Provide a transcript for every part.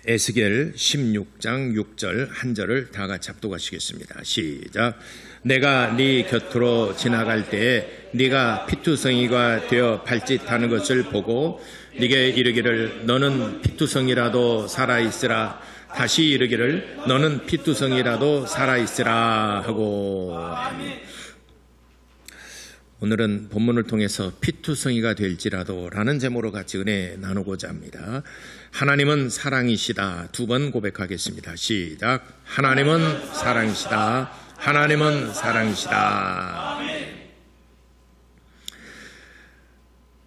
에스겔 16장 6절 한 절을 다 같이 합독하시겠습니다. 시작. 내가 네 곁으로 지나갈 때에 네가 피투성이가 되어 발짓하는 것을 보고 네게 이르기를 너는 피투성이라도 살아있으라. 다시 이르기를 너는 피투성이라도 살아있으라 하고. 오늘은 본문을 통해서 피투성이가 될지라도 라는 제목으로 같이 은혜 나누고자 합니다. 하나님은 사랑이시다. 두 번 고백하겠습니다. 시작. 하나님은 사랑이시다. 하나님은 사랑이시다.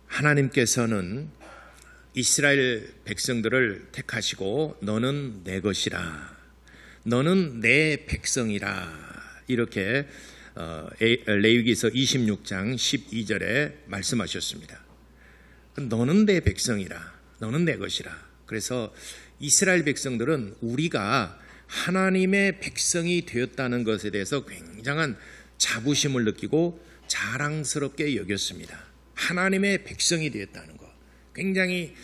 하나님께서는 이스라엘 백성들을 택하시고 너는 내 것이라. 너는 내 백성이라. 이렇게 레위기서 26장 12절에 말씀하셨습니다. 너는 내 백성이라. 너는 내 것이라. 그래서 이스라엘 백성들은 우리가 하나님의 백성이 되었다는 것에 대해서 굉장한 자부심을 느끼고 자랑스럽게 여겼습니다. 하나님의 백성이 되었다는 것. 굉장히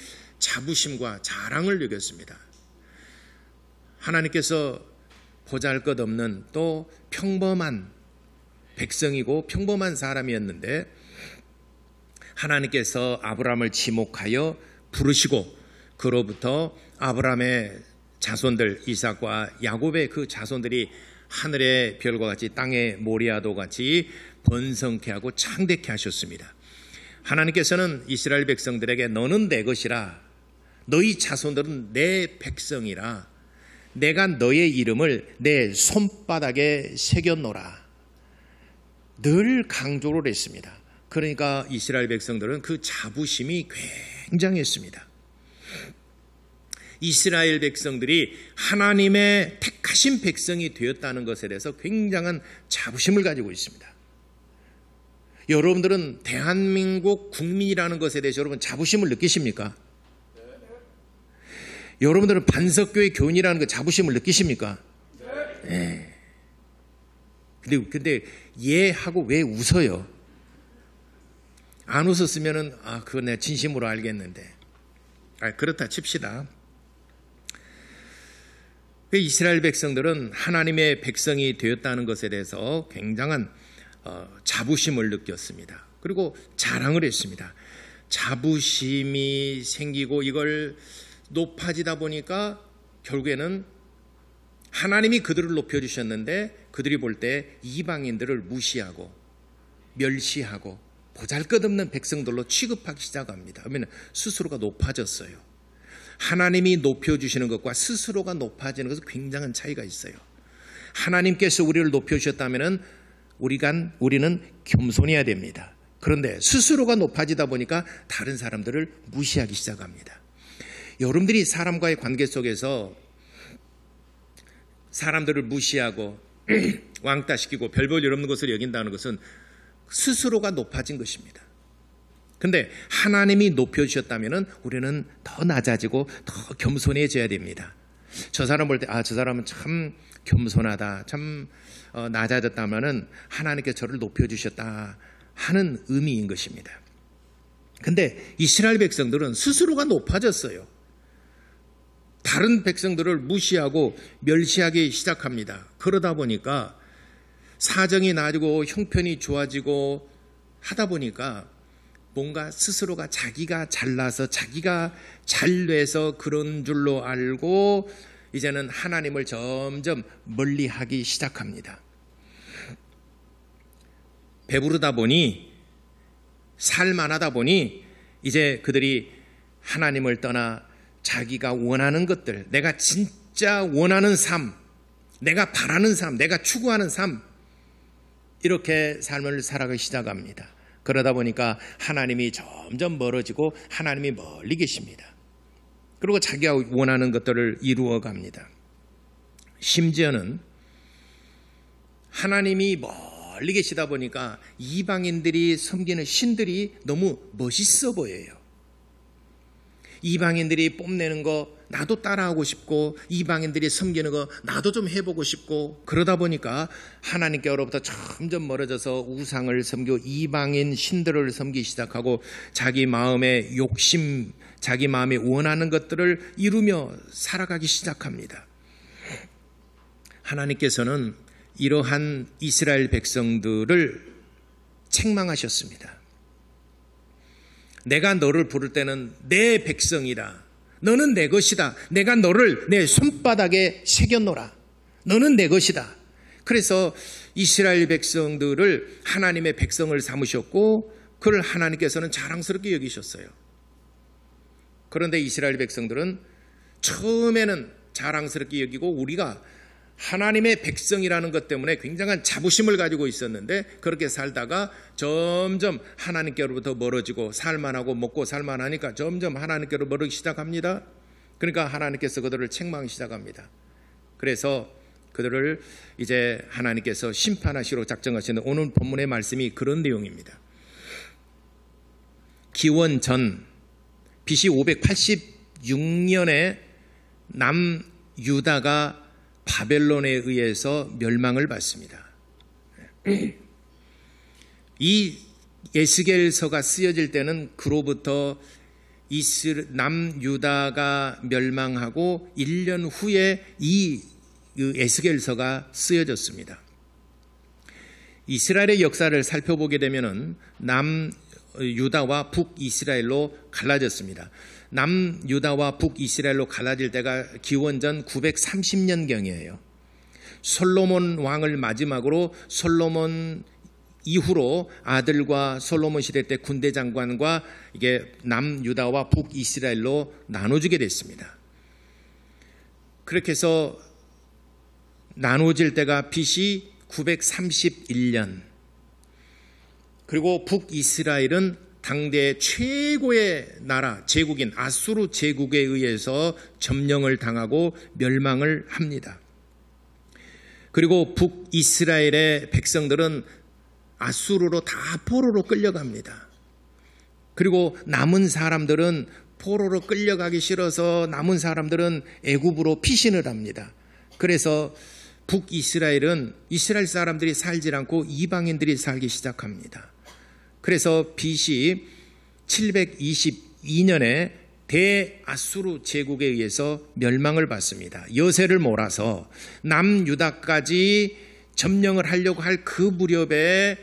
자부심과 자랑을 여겼습니다. 하나님께서 보잘것없는 또 평범한 백성이고 평범한 사람이었는데 하나님께서 아브라함을 지목하여 부르시고 그로부터 아브라함의 자손들 이삭과 야곱의 그 자손들이 하늘의 별과 같이 땅의 모리아도 같이 번성케 하고 창대케 하셨습니다. 하나님께서는 이스라엘 백성들에게 너는 내 것이라. 너희 자손들은 내 백성이라. 내가 너의 이름을 내 손바닥에 새겨놓으라. 늘 강조를 했습니다. 그러니까 이스라엘 백성들은 그 자부심이 굉장했습니다. 이스라엘 백성들이 하나님의 택하신 백성이 되었다는 것에 대해서 굉장한 자부심을 가지고 있습니다. 여러분들은 대한민국 국민이라는 것에 대해서 여러분 자부심을 느끼십니까? 여러분들은 반석교회 교인이라는 그 자부심을 느끼십니까? 네. 근데 예 하고 왜 웃어요? 안 웃었으면은 그거 내가 진심으로 알겠는데. 그렇다 칩시다. 이스라엘 백성들은 하나님의 백성이 되었다는 것에 대해서 굉장한 자부심을 느꼈습니다. 그리고 자랑을 했습니다. 자부심이 생기고 이걸 높아지다 보니까 결국에는 하나님이 그들을 높여주셨는데 그들이 볼 때 이방인들을 무시하고 멸시하고 보잘것없는 백성들로 취급하기 시작합니다. 그러면 스스로가 높아졌어요. 하나님이 높여주시는 것과 스스로가 높아지는 것은 굉장한 차이가 있어요. 하나님께서 우리를 높여주셨다면 우리는 겸손해야 됩니다. 그런데 스스로가 높아지다 보니까 다른 사람들을 무시하기 시작합니다. 여러분들이 사람과의 관계 속에서 사람들을 무시하고 왕따시키고 별 볼 일 없는 것을 여긴다는 것은 스스로가 높아진 것입니다. 그런데 하나님이 높여주셨다면 우리는 더 낮아지고 더 겸손해져야 됩니다. 저 사람 볼 때 저 사람은 참 겸손하다, 참 낮아졌다면 하나님께서 저를 높여주셨다 하는 의미인 것입니다. 그런데 이스라엘 백성들은 스스로가 높아졌어요. 다른 백성들을 무시하고 멸시하기 시작합니다. 그러다 보니까 사정이 나아지고 형편이 좋아지고 하다 보니까 뭔가 스스로가 자기가 잘나서 자기가 잘 돼서 그런 줄로 알고 이제는 하나님을 점점 멀리하기 시작합니다. 배부르다 보니 살만하다 보니 이제 그들이 하나님을 떠나 자기가 원하는 것들, 내가 진짜 원하는 삶, 내가 바라는 삶, 내가 추구하는 삶, 이렇게 삶을 살아가기 시작합니다. 그러다 보니까 하나님이 점점 멀어지고 하나님이 멀리 계십니다. 그리고 자기가 원하는 것들을 이루어 갑니다. 심지어는 하나님이 멀리 계시다 보니까 이방인들이 섬기는 신들이 너무 멋있어 보여요. 이방인들이 뽐내는 거 나도 따라하고 싶고 이방인들이 섬기는 거 나도 좀 해보고 싶고 그러다 보니까 하나님께로부터 점점 멀어져서 우상을 섬기고 이방인 신들을 섬기기 시작하고 자기 마음의 욕심, 자기 마음에 원하는 것들을 이루며 살아가기 시작합니다. 하나님께서는 이러한 이스라엘 백성들을 책망하셨습니다. 내가 너를 부를 때는 내 백성이라. 너는 내 것이다. 내가 너를 내 손바닥에 새겨놓으라. 너는 내 것이다. 그래서 이스라엘 백성들을 하나님의 백성을 삼으셨고 그를 하나님께서는 자랑스럽게 여기셨어요. 그런데 이스라엘 백성들은 처음에는 자랑스럽게 여기고 우리가 하나님의 백성이라는 것 때문에 굉장한 자부심을 가지고 있었는데 그렇게 살다가 점점 하나님께로부터 멀어지고 살만하고 먹고 살만하니까 점점 하나님께로 멀어지기 시작합니다. 그러니까 하나님께서 그들을 책망하기 시작합니다. 그래서 그들을 이제 하나님께서 심판하시러 작정하시는 오늘 본문의 말씀이 그런 내용입니다. 기원 전 BC 586년에 남유다가 바벨론에 의해서 멸망을 받습니다. 이 에스겔서가 쓰여질 때는 그로부터 남유다가 멸망하고 1년 후에 이 에스겔서가 쓰여졌습니다. 이스라엘의 역사를 살펴보게 되면 남유다와 북이스라엘로 갈라졌습니다. 남유다와 북이스라엘로 갈라질 때가 기원전 930년경이에요. 솔로몬 왕을 마지막으로 솔로몬 이후로 아들과 솔로몬 시대 때 군대 장관과 이게 남유다와 북이스라엘로 나눠지게 됐습니다. 그렇게 해서 나눠질 때가 BC 931년. 그리고 북이스라엘은 당대 최고의 나라 제국인 아수르 제국에 의해서 점령을 당하고 멸망을 합니다. 그리고 북이스라엘의 백성들은 아수르로 다 포로로 끌려갑니다. 그리고 남은 사람들은 포로로 끌려가기 싫어서 남은 사람들은 애굽으로 피신을 합니다. 그래서 북이스라엘은 이스라엘 사람들이 살지 않고 이방인들이 살기 시작합니다. 그래서 BC 722년에 대아수르 제국에 의해서 멸망을 받습니다. 여세를 몰아서 남유다까지 점령을 하려고 할 그 무렵에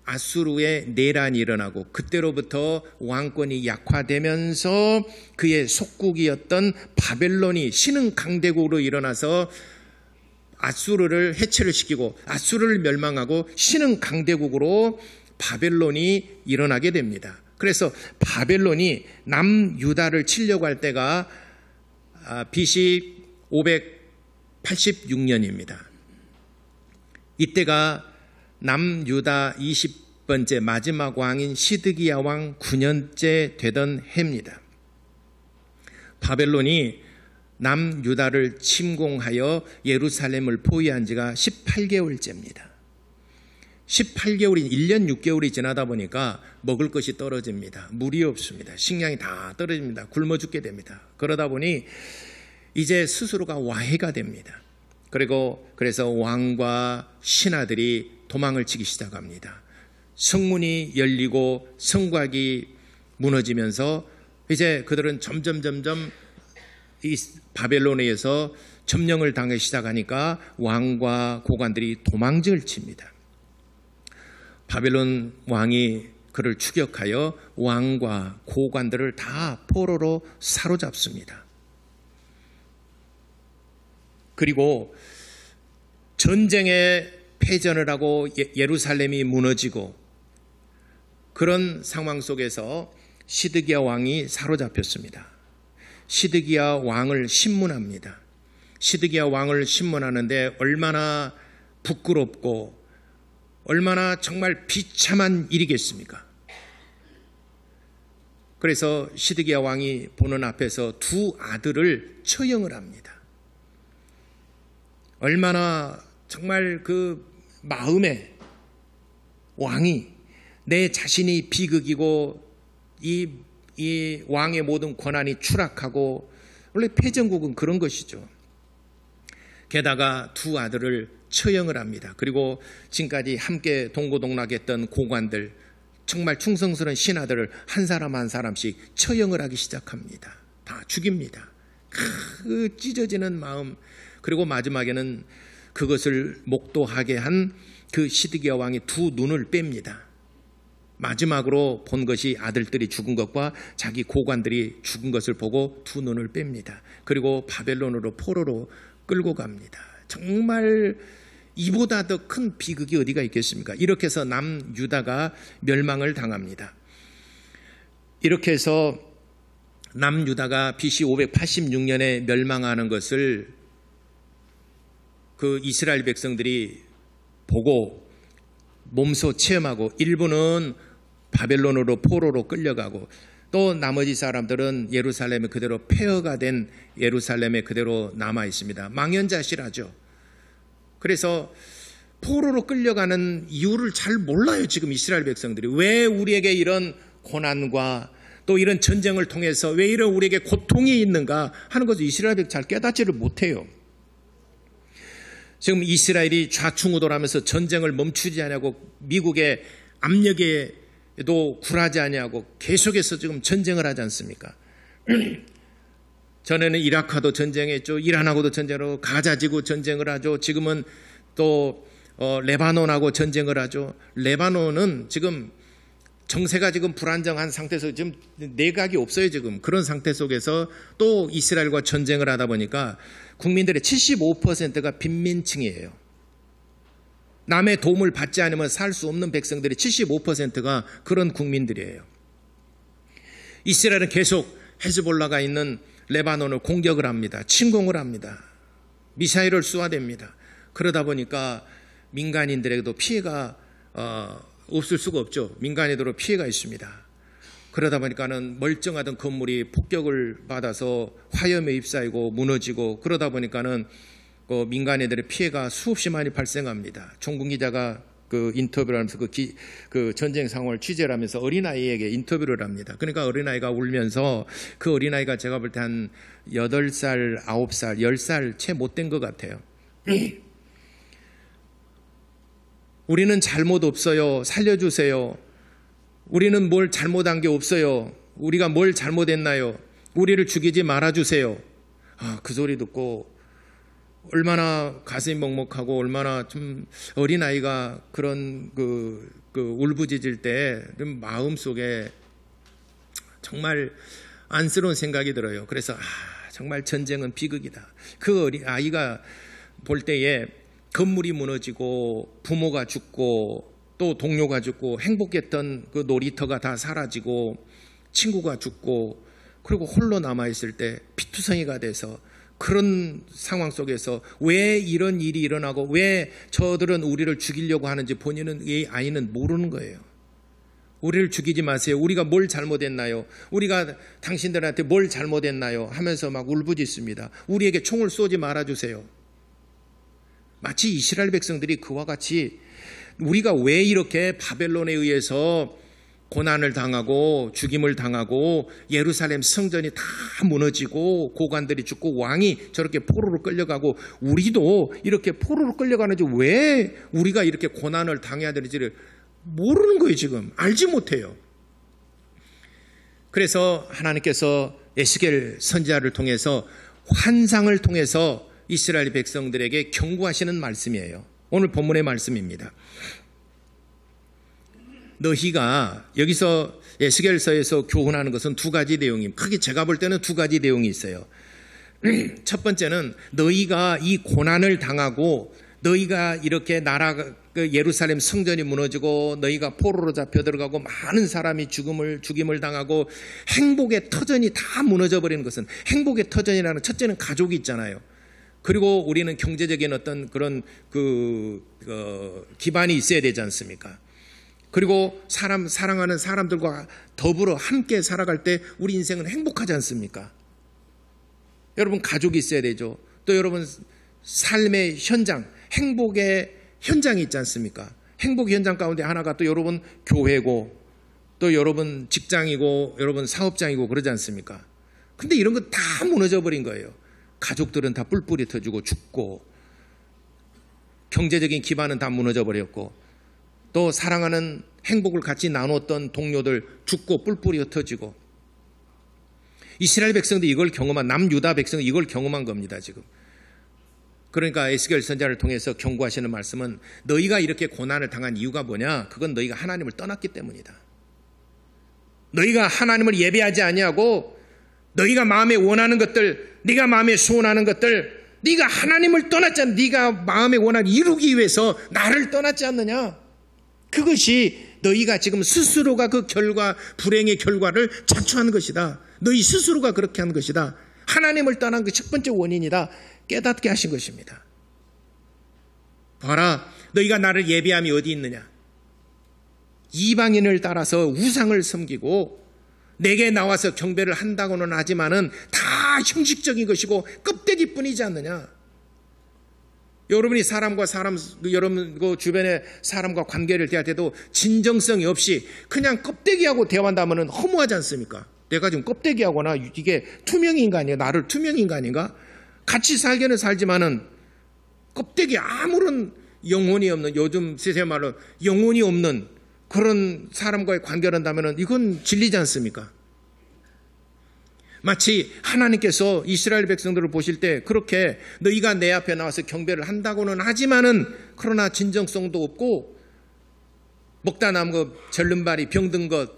아수르의 내란이 일어나고 그때로부터 왕권이 약화되면서 그의 속국이었던 바벨론이 신흥 강대국으로 일어나서 아수르를 해체를 시키고 아수르를 멸망하고 신흥 강대국으로 바벨론이 일어나게 됩니다. 그래서 바벨론이 남유다를 치려고 할 때가 BC 586년입니다. 이때가 남유다 20번째 마지막 왕인 시드기야 왕 9년째 되던 해입니다. 바벨론이 남유다를 침공하여 예루살렘을 포위한 지가 18개월째입니다. 18개월이 1년 6개월이 지나다 보니까 먹을 것이 떨어집니다. 물이 없습니다. 식량이 다 떨어집니다. 굶어 죽게 됩니다. 그러다 보니 이제 스스로가 와해가 됩니다. 그래서 왕과 신하들이 도망을 치기 시작합니다. 성문이 열리고 성곽이 무너지면서 이제 그들은 점점 이 바벨론에 의해서 점령을 당하기 시작하니까 왕과 고관들이 도망을 칩니다. 바벨론 왕이 그를 추격하여 왕과 고관들을 다 포로로 사로잡습니다. 그리고 전쟁에 패전을 하고 예루살렘이 무너지고 그런 상황 속에서 시드기야 왕이 사로잡혔습니다. 시드기야 왕을 신문합니다. 시드기야 왕을 신문하는데 얼마나 부끄럽고 얼마나 정말 비참한 일이겠습니까? 그래서 시드기야 왕이 보는 앞에서 두 아들을 처형을 합니다. 얼마나 정말 그 마음에 왕이 내 자신이 비극이고 이 왕의 모든 권한이 추락하고 원래 패전국은 그런 것이죠. 게다가 두 아들을 처형을 합니다. 그리고 지금까지 함께 동고동락했던 고관들, 정말 충성스러운 신하들을 한 사람 한 사람씩 처형을 하기 시작합니다. 다 죽입니다. 그 찢어지는 마음, 그리고 마지막에는 그것을 목도하게 한 그 시드기야 왕이 두 눈을 뺍니다. 마지막으로 본 것이 아들들이 죽은 것과 자기 고관들이 죽은 것을 보고 두 눈을 뺍니다. 그리고 바벨론으로 포로로 끌고 갑니다. 정말 이보다 더 큰 비극이 어디가 있겠습니까? 이렇게 해서 남유다가 멸망을 당합니다. 이렇게 해서 남유다가 BC 586년에 멸망하는 것을 그 이스라엘 백성들이 보고 몸소 체험하고, 일부는 바벨론으로 포로로 끌려가고, 또 나머지 사람들은 예루살렘에 그대로 폐허가 된 예루살렘에 그대로 남아 있습니다. 망연자실하죠. 그래서 포로로 끌려가는 이유를 잘 몰라요. 지금 이스라엘 백성들이 왜 우리에게 이런 고난과 또 이런 전쟁을 통해서 왜 이런 우리에게 고통이 있는가 하는 것을 이스라엘 백성이 잘 깨닫지를 못해요. 지금 이스라엘이 좌충우돌하면서 전쟁을 멈추지 않냐고, 미국의 압력에도 굴하지 않냐고 계속해서 지금 전쟁을 하지 않습니까? 전에는 이라크도 전쟁했죠. 이란하고도 전쟁을 하고, 가자지구 전쟁을 하죠. 지금은 또 레바논하고 전쟁을 하죠. 레바논은 지금 정세가 지금 불안정한 상태에서 지금 내각이 없어요. 지금 그런 상태 속에서 또 이스라엘과 전쟁을 하다 보니까 국민들의 75%가 빈민층이에요. 남의 도움을 받지 않으면 살 수 없는 백성들의 75%가 그런 국민들이에요. 이스라엘은 계속 헤즈볼라가 있는 레바논을 공격을 합니다. 침공을 합니다. 미사일을 쏘아댑니다. 그러다 보니까 민간인들에게도 피해가 없을 수가 없죠. 민간인들로 피해가 있습니다. 그러다 보니까는 멀쩡하던 건물이 폭격을 받아서 화염에 휩싸이고 무너지고, 그러다 보니까는 그 민간인들의 피해가 수없이 많이 발생합니다. 종군 기자가 그 인터뷰를 하면서 그 전쟁 상황을 취재를 하면서 어린아이에게 인터뷰를 합니다. 그러니까 어린아이가 울면서, 그 어린아이가 제가 볼 때 한 8살, 9살, 10살 채 못 된 것 같아요. 우리는 잘못 없어요. 살려주세요. 우리는 뭘 잘못한 게 없어요. 우리가 뭘 잘못했나요? 우리를 죽이지 말아주세요. 그 소리 듣고 얼마나 가슴이 먹먹하고, 얼마나 좀 어린아이가 그런 그 울부짖을 때 마음속에 정말 안쓰러운 생각이 들어요. 그래서 정말 전쟁은 비극이다. 그 어린아이가 볼 때에 건물이 무너지고 부모가 죽고 또 동료가 죽고 행복했던 그 놀이터가 다 사라지고 친구가 죽고, 그리고 홀로 남아있을 때 피투성이가 돼서, 그런 상황 속에서 왜 이런 일이 일어나고 왜 저들은 우리를 죽이려고 하는지 본인은, 이 아이는 모르는 거예요. 우리를 죽이지 마세요. 우리가 뭘 잘못했나요? 우리가 당신들한테 뭘 잘못했나요? 하면서 막 울부짖습니다. 우리에게 총을 쏘지 말아주세요. 마치 이스라엘 백성들이 그와 같이 우리가 왜 이렇게 바벨론에 의해서 고난을 당하고 죽임을 당하고 예루살렘 성전이 다 무너지고 고관들이 죽고 왕이 저렇게 포로로 끌려가고 우리도 이렇게 포로로 끌려가는지, 왜 우리가 이렇게 고난을 당해야 되는지를 모르는 거예요. 지금 알지 못해요. 그래서 하나님께서 에스겔 선지자를 통해서 환상을 통해서 이스라엘 백성들에게 경고하시는 말씀이에요. 오늘 본문의 말씀입니다. 너희가, 여기서 에스겔서에서 교훈하는 것은 두 가지 내용이, 크게 제가 볼 때는 두 가지 내용이 있어요. 첫 번째는 너희가 이 고난을 당하고, 너희가 이렇게 예루살렘 성전이 무너지고 너희가 포로로 잡혀 들어가고 많은 사람이 죽임을 당하고 행복의 터전이 다 무너져 버리는 것은, 행복의 터전이라는, 첫째는 가족이 있잖아요. 그리고 우리는 경제적인 어떤 그런 기반이 있어야 되지 않습니까? 그리고 사랑하는 사람들과 더불어 함께 살아갈 때 우리 인생은 행복하지 않습니까? 여러분, 가족이 있어야 되죠. 또 여러분, 삶의 현장, 행복의 현장이 있지 않습니까? 행복의 현장 가운데 하나가 또 여러분 교회고, 또 여러분 직장이고, 여러분 사업장이고 그러지 않습니까? 근데 이런 거 다 무너져 버린 거예요. 가족들은 다 뿔뿔이 터지고 죽고, 경제적인 기반은 다 무너져 버렸고, 또 사랑하는 행복을 같이 나눴던 동료들 죽고 뿔뿔이 흩어지고, 이스라엘 백성도 이걸 경험한, 남유다 백성은 이걸 경험한 겁니다, 지금. 그러니까 에스겔 선지자를 통해서 경고하시는 말씀은 너희가 이렇게 고난을 당한 이유가 뭐냐? 그건 너희가 하나님을 떠났기 때문이다. 너희가 하나님을 예배하지 아니하고 너희가 마음에 원하는 것들, 네가 마음에 소원하는 것들, 네가 하나님을 떠났지 않느냐? 네가 마음에 원하는 이루기 위해서 나를 떠났지 않느냐? 그것이 너희가 지금 스스로가 그 결과, 불행의 결과를 자초하는 것이다. 너희 스스로가 그렇게 한 것이다. 하나님을 떠난 그 첫 번째 원인이다. 깨닫게 하신 것입니다. 봐라, 너희가 나를 예배함이 어디 있느냐? 이방인을 따라서 우상을 섬기고 내게 나와서 경배를 한다고는 하지만은 다 형식적인 것이고 껍데기뿐이지 않느냐? 여러분이 사람과 사람, 여러분 그 주변의 사람과 관계를 대할 때도 진정성이 없이 그냥 껍데기하고 대화한다면은 허무하지 않습니까? 내가 지금 껍데기하거나 이게 투명인간이야, 나를 투명인간인가? 같이 살기는 살지만은 껍데기, 아무런 영혼이 없는, 요즘 세세 말로 영혼이 없는 그런 사람과의 관계를 한다면은 이건 진리지 않습니까? 마치 하나님께서 이스라엘 백성들을 보실 때 그렇게 너희가 내 앞에 나와서 경배를 한다고는 하지만은 그러나 진정성도 없고 먹다 남은 것, 절름발이 병든 것,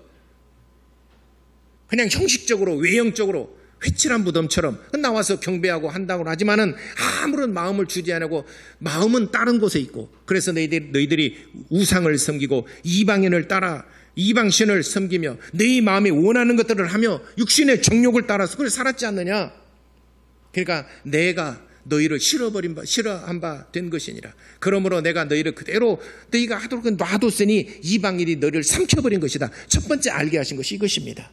그냥 형식적으로 외형적으로 회칠한 무덤처럼 나와서 경배하고 한다고는 하지만은 아무런 마음을 주지 않고 마음은 다른 곳에 있고, 그래서 너희들이 우상을 섬기고 이방인을 따라 이방신을 섬기며 너희 마음에 원하는 것들을 하며 육신의 정욕을 따라서 그걸 살았지 않느냐? 그러니까 내가 너희를 싫어한 바 된 것이니라. 그러므로 내가 너희를 그대로 너희가 하도록 놔뒀으니 이방인이 너희를 삼켜버린 것이다. 첫 번째 알게 하신 것이 이것입니다.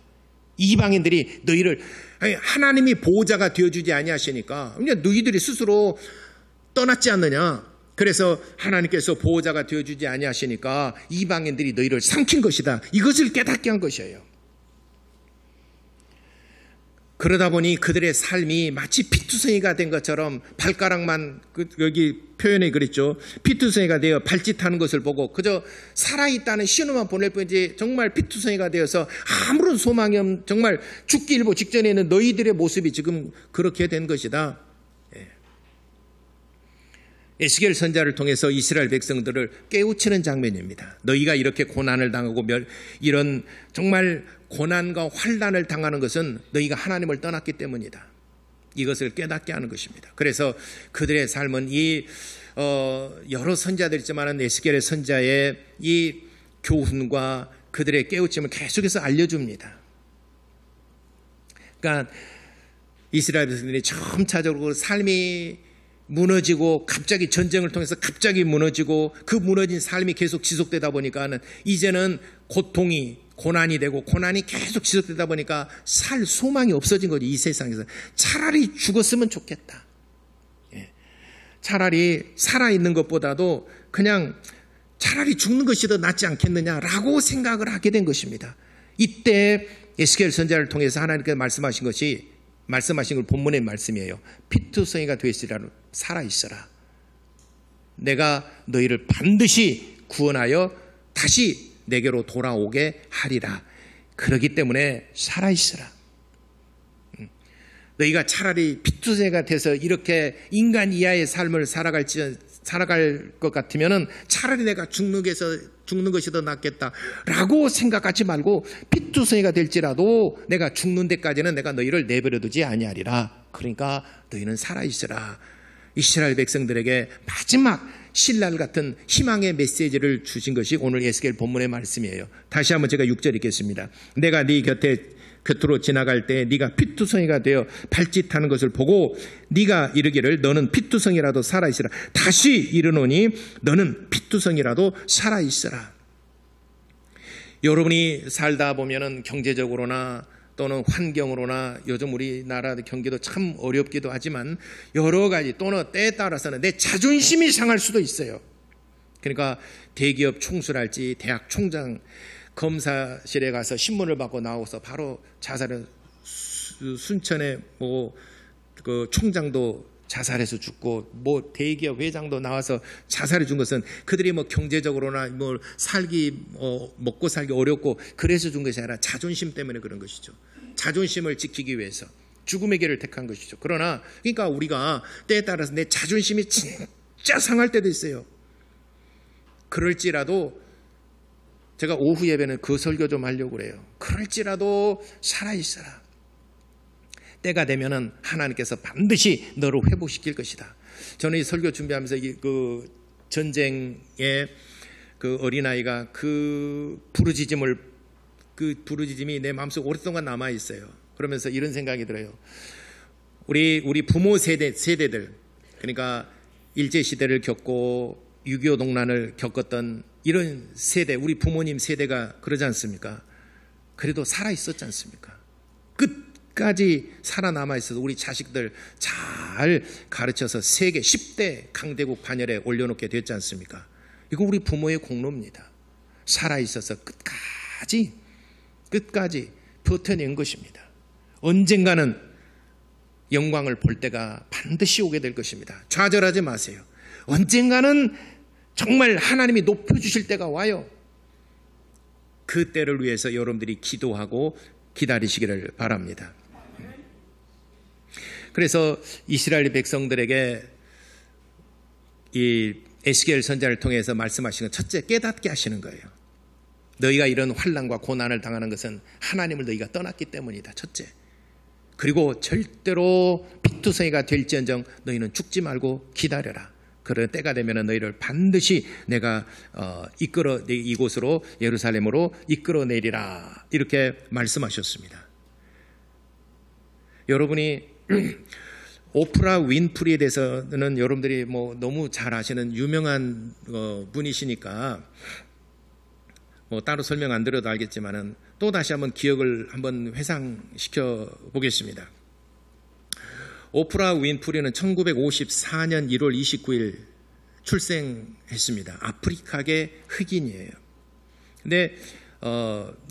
이방인들이 너희를, 하나님이 보호자가 되어주지 아니하시니까 그냥 너희들이 스스로 떠났지 않느냐. 그래서 하나님께서 보호자가 되어주지 아니하시니까 이방인들이 너희를 삼킨 것이다. 이것을 깨닫게 한 것이에요. 그러다 보니 그들의 삶이 마치 피투성이가 된 것처럼 발가락만, 여기 표현에 그랬죠. 피투성이가 되어 발짓하는 것을 보고 그저 살아있다는 신호만 보낼 뿐이지 정말 피투성이가 되어서 아무런 소망이 없는, 정말 죽기 일보 직전에 있는 너희들의 모습이 지금 그렇게 된 것이다. 에스겔 선지자를 통해서 이스라엘 백성들을 깨우치는 장면입니다. 너희가 이렇게 고난을 당하고 이런 정말 고난과 환난을 당하는 것은 너희가 하나님을 떠났기 때문이다. 이것을 깨닫게 하는 것입니다. 그래서 그들의 삶은 여러 선지자들 있지만 에스겔의 선지자의 이 교훈과 그들의 깨우침을 계속해서 알려줍니다. 그러니까 이스라엘 백성들이 점차적으로 삶이 무너지고 갑자기 전쟁을 통해서 갑자기 무너지고 그 무너진 삶이 계속 지속되다 보니까는 이제는 고난이 되고 고난이 계속 지속되다 보니까 살 소망이 없어진 거지. 이 세상에서 차라리 죽었으면 좋겠다. 차라리 살아있는 것보다도 그냥 차라리 죽는 것이 더 낫지 않겠느냐라고 생각을 하게 된 것입니다. 이때 에스겔 선지자를 통해서 하나님께서 말씀하신 걸 본문의 말씀이에요. 피투성이가 되시라는, 살아있어라. 내가 너희를 반드시 구원하여 다시 내게로 돌아오게 하리라. 그렇기 때문에 살아있어라. 너희가 차라리 피투성이가 돼서 이렇게 인간 이하의 삶을 살아갈 것 같으면은 차라리 내가 죽는 것이 더 낫겠다라고 생각하지 말고 피투성이가 될지라도 내가 죽는 데까지는 내가 너희를 내버려두지 아니하리라. 그러니까 너희는 살아있으라. 이스라엘 백성들에게 마지막 신랄 같은 희망의 메시지를 주신 것이 오늘 에스겔 본문의 말씀이에요. 다시 한번 제가 6절 읽겠습니다. 내가 네 곁으로 지나갈 때 네가 피투성이가 되어 발짓하는 것을 보고 네가 이르기를 너는 피투성이라도 살아있으라. 다시 이르노니 너는 피투성이라도 살아있으라. 여러분이 살다 보면은 경제적으로나 또는 환경으로나 요즘 우리나라 경기도 참 어렵기도 하지만 여러 가지 또는 때에 따라서는 내 자존심이 상할 수도 있어요. 그러니까 대기업 총수랄지 대학 총장 검사실에 가서 신문을 받고 나와서 바로 자살을 순천에 뭐 그 총장도 자살해서 죽고 뭐 대기업 회장도 나와서 자살해 준 것은 그들이 뭐 경제적으로나 뭐 먹고 살기 어렵고 그래서 준 것이 아니라 자존심 때문에 그런 것이죠. 자존심을 지키기 위해서 죽음의 길을 택한 것이죠. 그러나 그러니까 우리가 때에 따라서 내 자존심이 진짜 상할 때도 있어요. 그럴지라도 제가 오후 예배는 그 설교 좀 하려고 그래요. 그럴지라도 살아있어라. 때가 되면은 하나님께서 반드시 너를 회복시킬 것이다. 저는 이 설교 준비하면서 그 전쟁의 그 어린아이가 그 부르짖음이 내 마음속에 오랫동안 남아 있어요. 그러면서 이런 생각이 들어요. 우리 부모 세대들, 그러니까 일제 시대를 겪고 6.25 동란을 겪었던 이런 세대, 우리 부모님 세대가 그러지 않습니까? 그래도 살아 있었지 않습니까? 끝까지 살아남아 있어서 우리 자식들 잘 가르쳐서 세계 10대 강대국 반열에 올려놓게 됐지 않습니까? 이거 우리 부모의 공로입니다. 살아 있어서 끝까지 버텨낸 것입니다. 언젠가는 영광을 볼 때가 반드시 오게 될 것입니다. 좌절하지 마세요. 언젠가는 정말 하나님이 높여주실 때가 와요. 그 때를 위해서 여러분들이 기도하고 기다리시기를 바랍니다. 그래서 이스라엘 백성들에게 이 에스겔 선지자를 통해서 말씀하시는 건 첫째, 깨닫게 하시는 거예요. 너희가 이런 환난과 고난을 당하는 것은 하나님을 너희가 떠났기 때문이다. 첫째. 그리고 절대로 피투성이가 될지언정 너희는 죽지 말고 기다려라. 그런 때가 되면 너희를 반드시 내가 이곳으로 예루살렘으로 이끌어내리라. 이렇게 말씀하셨습니다. 여러분이 오프라 윈프리에 대해서는 여러분들이 뭐 너무 잘 아시는 유명한 분이시니까 뭐 따로 설명 안 드려도 알겠지만은 또 다시 한번 기억을 한번 회상시켜 보겠습니다. 오프라 윈프리는 1954년 1월 29일 출생했습니다. 아프리카계 흑인이에요. 근데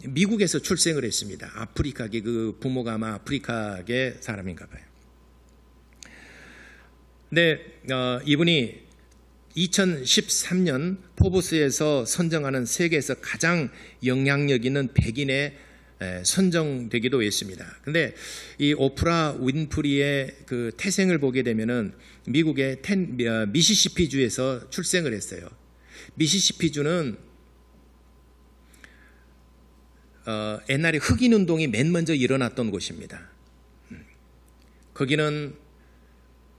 미국에서 출생을 했습니다. 아프리카계, 그 부모가 아마 아프리카계 사람인가 봐요. 근데 이분이 2013년 포브스에서 선정하는 세계에서 가장 영향력 있는 백인에 선정되기도 했습니다. 근데 이 오프라 윈프리의 그 태생을 보게 되면은 미국의 미시시피주에서 출생을 했어요. 미시시피주는 옛날에 흑인 운동이 맨 먼저 일어났던 곳입니다. 거기는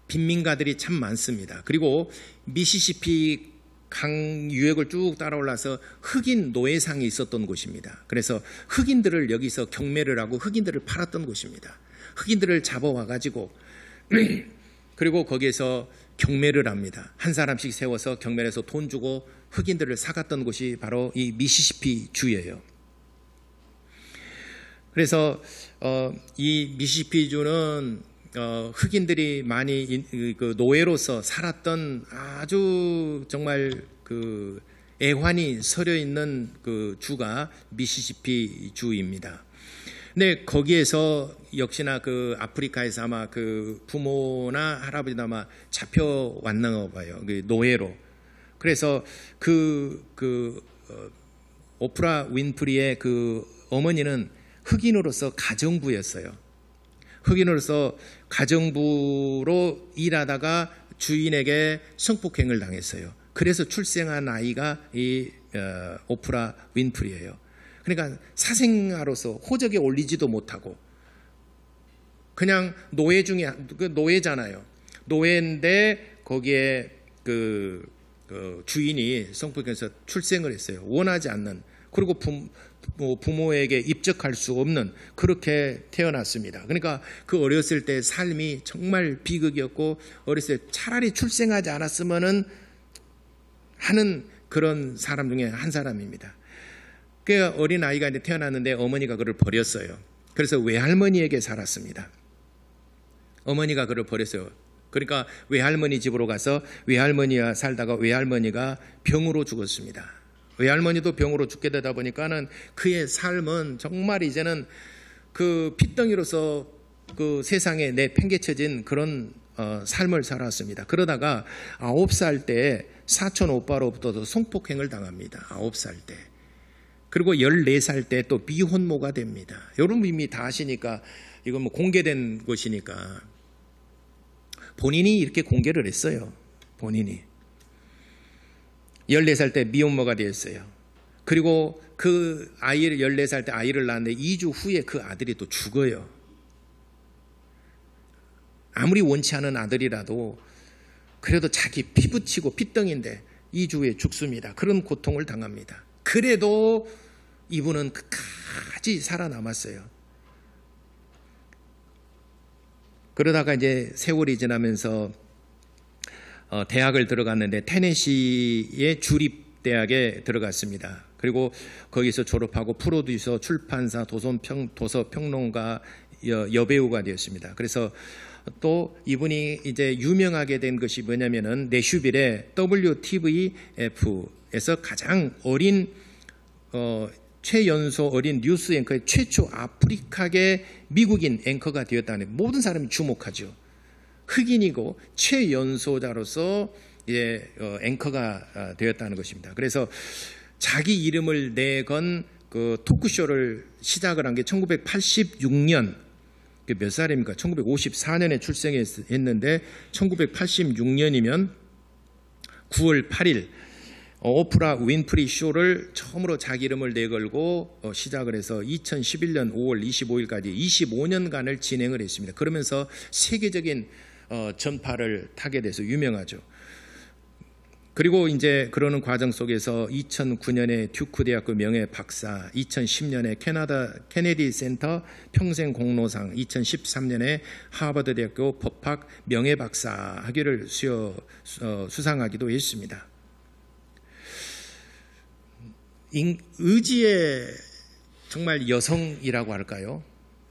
빈민가들이 참 많습니다. 그리고 미시시피 강 유역을 쭉 따라올라서 흑인 노예상이 있었던 곳입니다. 그래서 흑인들을 여기서 경매를 하고 흑인들을 팔았던 곳입니다. 흑인들을 잡아와가지고 그리고 거기에서 경매를 합니다. 한 사람씩 세워서 경매를 해서 돈 주고 흑인들을 사갔던 곳이 바로 이 미시시피 주예요. 그래서 이 미시시피 주는 흑인들이 많이 그 노예로서 살았던 아주 정말 그 애환이 서려 있는 그 주가 미시시피 주입니다. 근데 거기에서 역시나 그 아프리카에서 아마 그 부모나 할아버지도 아마 잡혀왔나 봐요. 그 노예로. 그래서 오프라 윈프리의 그 어머니는 흑인으로서 가정부였어요. 흑인으로서 가정부로 일하다가 주인에게 성폭행을 당했어요. 그래서 출생한 아이가 이 오프라 윈프리예요. 그러니까 사생아로서 호적에 올리지도 못하고 그냥 노예 중에 노예잖아요. 노예인데 거기에 그 주인이 성폭행해서 출생을 했어요. 원하지 않는. 그리고 부모에게 입적할 수 없는 그렇게 태어났습니다. 그러니까 그 어렸을 때 삶이 정말 비극이었고 어렸을 때 차라리 출생하지 않았으면은 하는 그런 사람 중에 한 사람입니다. 그 어린 아이가 이제 태어났는데 어머니가 그를 버렸어요. 그래서 외할머니에게 살았습니다. 어머니가 그를 버렸어요. 그러니까 외할머니 집으로 가서 외할머니와 살다가 외할머니가 병으로 죽었습니다. 외할머니도 병으로 죽게 되다 보니까는 그의 삶은 정말 이제는 그 핏덩이로서 그 세상에 내팽개쳐진 그런 삶을 살았습니다. 그러다가 9살 때 사촌 오빠로부터 성폭행을 당합니다. 9살 때. 그리고 14살 때 또 미혼모가 됩니다. 여러분 이미 다 아시니까 이건 뭐 공개된 것이니까 본인이 이렇게 공개를 했어요. 본인이. 14살 때 미혼모가 되었어요. 그리고 그 아이를 14살 때 아이를 낳았는데 2주 후에 그 아들이 또 죽어요. 아무리 원치 않은 아들이라도 그래도 자기 피 붙이고 핏덩인데 2주 후에 죽습니다. 그런 고통을 당합니다. 그래도 이분은 끝까지 살아남았어요. 그러다가 이제 세월이 지나면서 대학을 들어갔는데 테네시의 주립대학에 들어갔습니다. 그리고 거기서 졸업하고 프로듀서, 출판사, 도서평론가, 여배우가 되었습니다. 그래서 또 이분이 이제 유명하게 된 것이 뭐냐면은 내슈빌의 WTVF에서 가장 어린 최연소 어린 뉴스 앵커의 최초 아프리카계 미국인 앵커가 되었다는 모든 사람이 주목하죠. 흑인이고 최연소자로서 앵커가 되었다는 것입니다. 그래서 자기 이름을 내건 그 토크쇼를 시작을 한 게 1986년 몇 살입니까? 1954년에 출생했는데 1986년이면 9월 8일 오프라 윈프리 쇼를 처음으로 자기 이름을 내걸고 시작을 해서 2011년 5월 25일까지 25년간을 진행을 했습니다. 그러면서 세계적인 전파를 타게 돼서 유명하죠. 그리고 이제 그러는 과정 속에서 2009년에 듀크 대학교 명예 박사, 2010년에 케네디 센터 평생 공로상, 2013년에 하버드 대학교 법학 명예 박사 학위를 수상하기도 했습니다. 의지의 정말 여성이라고 할까요?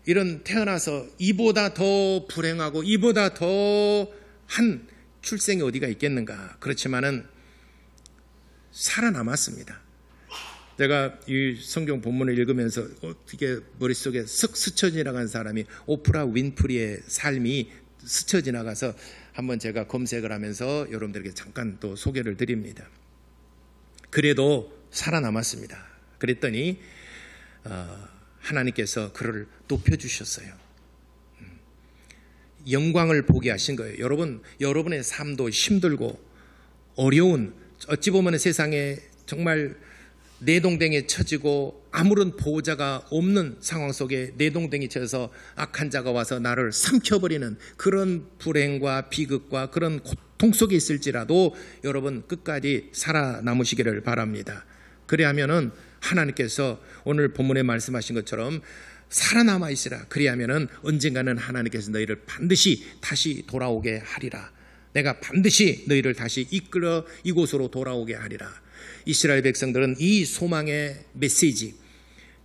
이런 태어나서 이보다 더 불행하고 이보다 더한 출생이 어디가 있겠는가. 그렇지만은 살아남았습니다. 제가 이 성경 본문을 읽으면서 어떻게 머릿속에 쓱 스쳐 지나간 사람이 오프라 윈프리의 삶이 스쳐 지나가서 한번 제가 검색을 하면서 여러분들에게 잠깐 또 소개를 드립니다. 그래도 살아남았습니다. 그랬더니 하나님께서 그를 높여주셨어요. 영광을 보게 하신 거예요. 여러분의 삶도 힘들고 어려운, 어찌 보면 세상에 정말 내동댕이에 처지고 아무런 보호자가 없는 상황 속에 내동댕이 쳐서 악한 자가 와서 나를 삼켜버리는 그런 불행과 비극과 그런 고통 속에 있을지라도 여러분 끝까지 살아남으시기를 바랍니다. 그래야면은 하나님께서 오늘 본문에 말씀하신 것처럼 살아남아 있으라. 그리하면은 언젠가는 하나님께서 너희를 반드시 다시 돌아오게 하리라. 내가 반드시 너희를 다시 이끌어 이곳으로 돌아오게 하리라. 이스라엘 백성들은 이 소망의 메시지,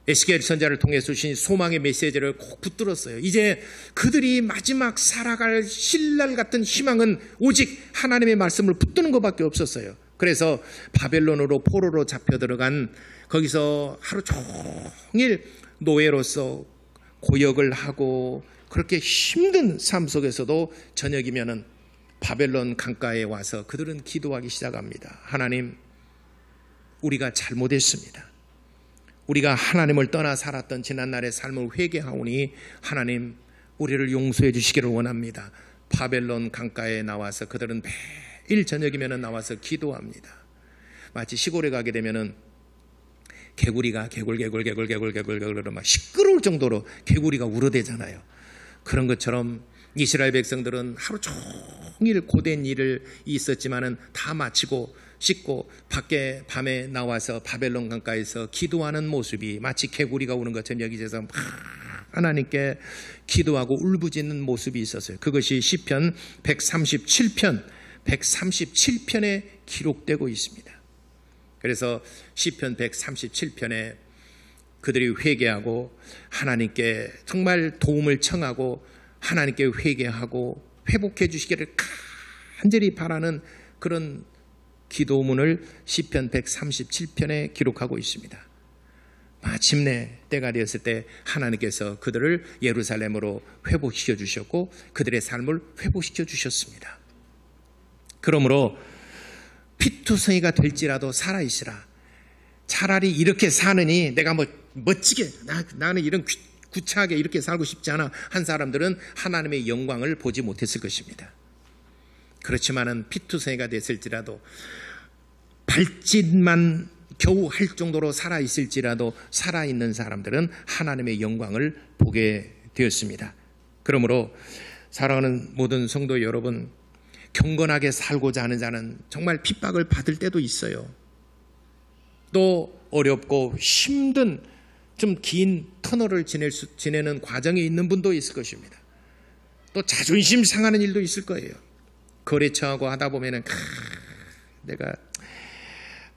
에스겔 선지자를 통해서 주신 소망의 메시지를 꼭 붙들었어요. 이제 그들이 마지막 살아갈 신랄 같은 희망은 오직 하나님의 말씀을 붙드는 것밖에 없었어요. 그래서 바벨론으로 포로로 잡혀 들어간 거기서 하루 종일 노예로서 고역을 하고 그렇게 힘든 삶 속에서도 저녁이면은 바벨론 강가에 와서 그들은 기도하기 시작합니다. 하나님, 우리가 잘못했습니다. 우리가 하나님을 떠나 살았던 지난날의 삶을 회개하오니 하나님, 우리를 용서해 주시기를 원합니다. 바벨론 강가에 나와서 그들은 매일 저녁이면 나와서 기도합니다. 마치 시골에 가게 되면은 개구리가 개굴 막 시끄러울 정도로 개구리가 울어대잖아요. 그런 것처럼 이스라엘 백성들은 하루 종일 고된 일을 있었지만은 다 마치고 씻고 밖에 밤에 나와서 바벨론 강가에서 기도하는 모습이 마치 개구리가 우는 것처럼 여기저기서 막 하나님께 기도하고 울부짖는 모습이 있었어요. 그것이 시편 137편에 기록되고 있습니다. 그래서 시편 137편에 그들이 회개하고 하나님께 정말 도움을 청하고 하나님께 회개하고 회복해 주시기를 간절히 바라는 그런 기도문을 시편 137편에 기록하고 있습니다. 마침내 때가 되었을 때 하나님께서 그들을 예루살렘으로 회복시켜 주셨고 그들의 삶을 회복시켜 주셨습니다. 그러므로 피투성이가 될지라도 살아있으라. 차라리 이렇게 사느니 내가 뭐 멋지게 나는 이런 구차하게 이렇게 살고 싶지 않아 한 사람들은 하나님의 영광을 보지 못했을 것입니다. 그렇지만은 피투성이가 됐을지라도 발짓만 겨우 할 정도로 살아있을지라도 살아있는 사람들은 하나님의 영광을 보게 되었습니다. 그러므로 사랑하는 모든 성도 여러분, 경건하게 살고자 하는 자는 정말 핍박을 받을 때도 있어요. 또 어렵고 힘든 좀 긴 터널을 지내는 과정에 있는 분도 있을 것입니다. 또 자존심 상하는 일도 있을 거예요. 거래처하고 하다 보면은 내가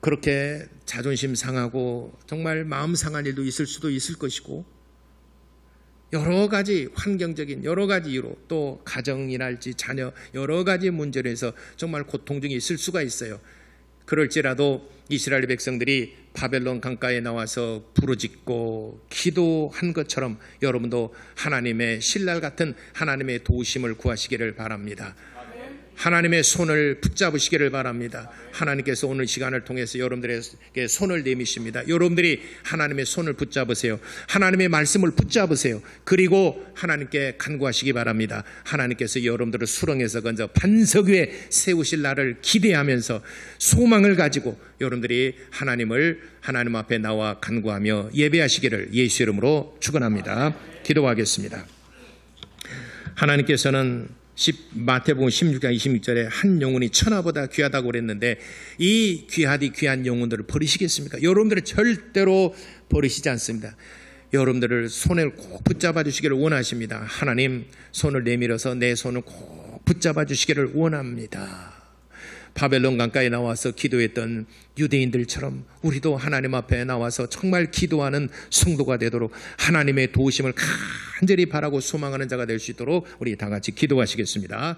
그렇게 자존심 상하고 정말 마음 상한 일도 있을 수도 있을 것이고 여러 가지 환경적인 여러 가지 이유로 또 가정이랄지 자녀 여러 가지 문제로 해서 정말 고통 중에 있을 수가 있어요. 그럴지라도 이스라엘 백성들이 바벨론 강가에 나와서 부르짖고 기도한 것처럼 여러분도 하나님의 신랄 같은 하나님의 도우심을 구하시기를 바랍니다. 하나님의 손을 붙잡으시기를 바랍니다. 하나님께서 오늘 시간을 통해서 여러분들에게 손을 내미십니다. 여러분들이 하나님의 손을 붙잡으세요. 하나님의 말씀을 붙잡으세요. 그리고 하나님께 간구하시기 바랍니다. 하나님께서 여러분들을 수렁에서 건져 반석 위에 세우실 날을 기대하면서 소망을 가지고 여러분들이 하나님 앞에 나와 간구하며 예배하시기를 예수 이름으로 축원합니다. 기도하겠습니다. 하나님께서는 마태복음 16장 26절에 한 영혼이 천하보다 귀하다고 그랬는데 이 귀한 영혼들을 버리시겠습니까? 여러분들은 절대로 버리시지 않습니다. 여러분들을 손을 꼭 붙잡아 주시기를 원하십니다. 하나님 손을 내밀어서 내 손을 꼭 붙잡아 주시기를 원합니다. 바벨론 강가에 나와서 기도했던 유대인들처럼 우리도 하나님 앞에 나와서 정말 기도하는 성도가 되도록 하나님의 도우심을 간절히 바라고 소망하는 자가 될 수 있도록 우리 다 같이 기도하시겠습니다.